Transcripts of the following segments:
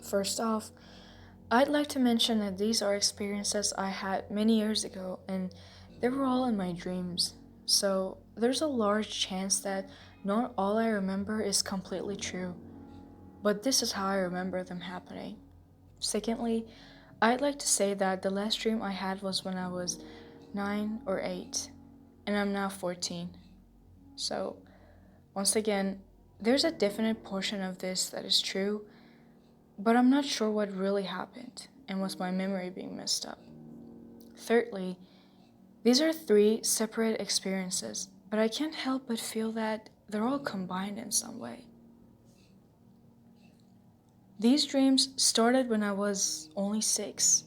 First off, I'd like to mention that these are experiences I had many years ago and they were all in my dreams. So there's a large chance that not all I remember is completely true, but this is how I remember them happening. Secondly, I'd like to say that the last dream I had was when I was 9 or 8, and I'm now 14. So, once again, there's a definite portion of this that is true, but I'm not sure what really happened and was my memory being messed up. Thirdly, these are three separate experiences, but I can't help but feel that they're all combined in some way. These dreams started when I was only 6,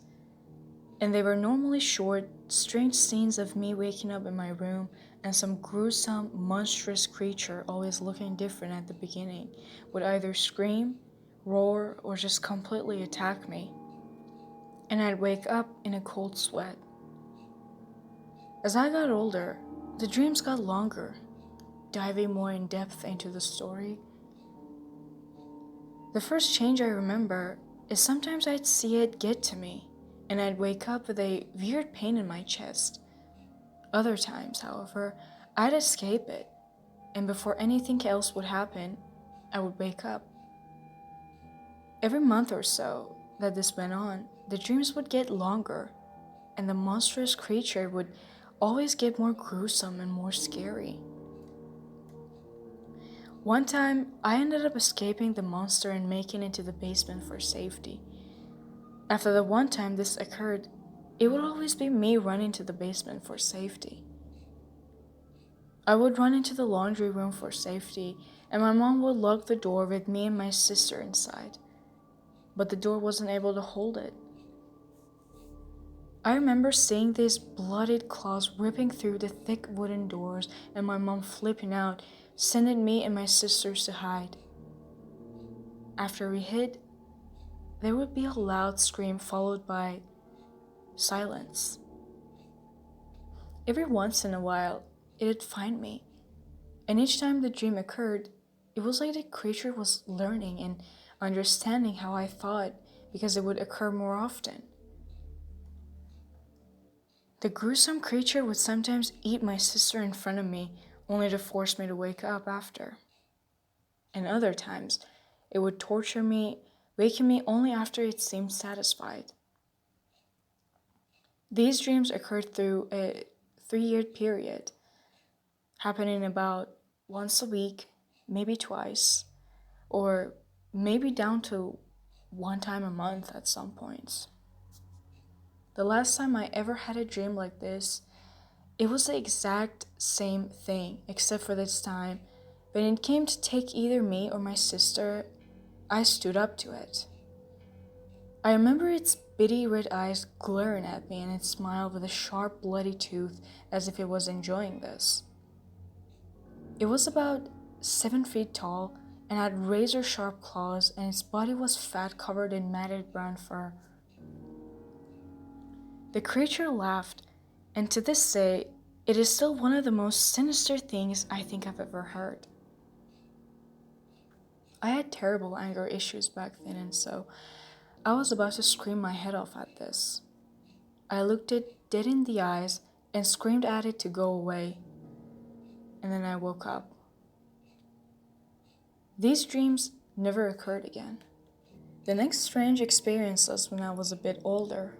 and they were normally short, strange scenes of me waking up in my room and some gruesome, monstrous creature, always looking different at the beginning, would either scream, roar, or just completely attack me. And I'd wake up in a cold sweat. As I got older, the dreams got longer, diving more in depth into the story. The first change I remember is sometimes I'd see it get to me, and I'd wake up with a weird pain in my chest. Other times, however, I'd escape it, and before anything else would happen, I would wake up. Every month or so that this went on, the dreams would get longer, and the monstrous creature would always get more gruesome and more scary. One time, I ended up escaping the monster and making it to the basement for safety. After the one time this occurred, it would always be me running to the basement for safety. I would run into the laundry room for safety, and my mom would lock the door with me and my sister inside, but the door wasn't able to hold it. I remember seeing these bloodied claws ripping through the thick wooden doors and my mom flipping out, sending me and my sisters to hide. After we hid, there would be a loud scream followed by silence. Every once in a while, it'd find me, and each time the dream occurred, it was like the creature was learning and understanding how I thought because it would occur more often. The gruesome creature would sometimes eat my sister in front of me, only to force me to wake up after. And other times, it would torture me, waking me only after it seemed satisfied. These dreams occurred through a 3-year period, happening about once a week, maybe twice, or maybe down to one time a month at some points. The last time I ever had a dream like this, it was the exact same thing, except for this time, when it came to take either me or my sister, I stood up to it. I remember its bitty red eyes glaring at me and it smiled with a sharp bloody tooth as if it was enjoying this. It was about 7 feet tall and had razor sharp claws, and its body was fat covered in matted brown fur. The creature laughed, and to this day, it is still one of the most sinister things I think I've ever heard. I had terrible anger issues back then, and so I was about to scream my head off at this. I looked it dead in the eyes and screamed at it to go away, and then I woke up. These dreams never occurred again. The next strange experience was when I was a bit older,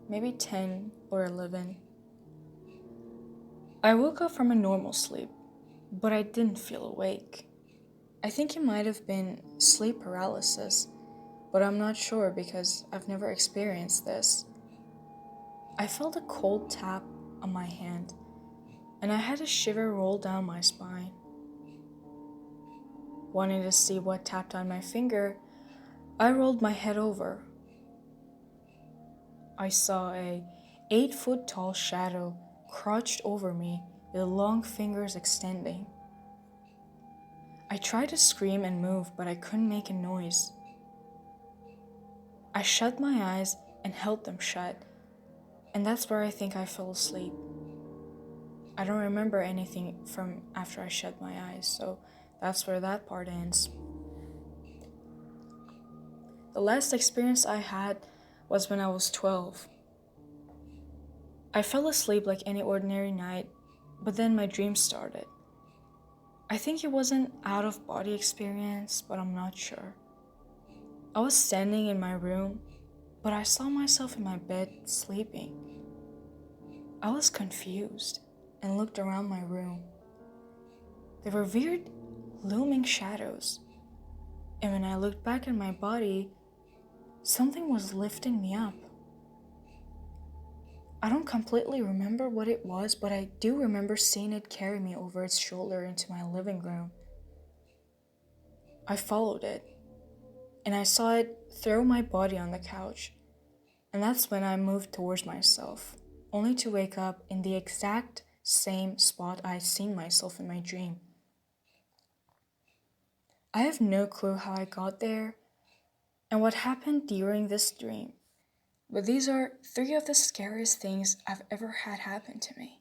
maybe 10 or 11. I woke up from a normal sleep, but I didn't feel awake. I think it might have been sleep paralysis, but I'm not sure because I've never experienced this. I felt a cold tap on my hand, and I had a shiver roll down my spine. Wanting to see what tapped on my finger, I rolled my head over. I saw a 8-foot tall shadow crouched over me with long fingers extending. I tried to scream and move, but I couldn't make a noise. I shut my eyes and held them shut, and that's where I think I fell asleep. I don't remember anything from after I shut my eyes, so that's where that part ends. The last experience I had was when I was 12. I fell asleep like any ordinary night, but then my dream started. I think it was an out of body experience, but I'm not sure. I was standing in my room, but I saw myself in my bed sleeping. I was confused and looked around my room. There were weird, looming shadows, and when I looked back at my body, something was lifting me up. I don't completely remember what it was, but I do remember seeing it carry me over its shoulder into my living room. I followed it, and I saw it throw my body on the couch, and that's when I moved towards myself, only to wake up in the exact same spot I'd seen myself in my dream. I have no clue how I got there and what happened during this dream, but these are three of the scariest things I've ever had happen to me.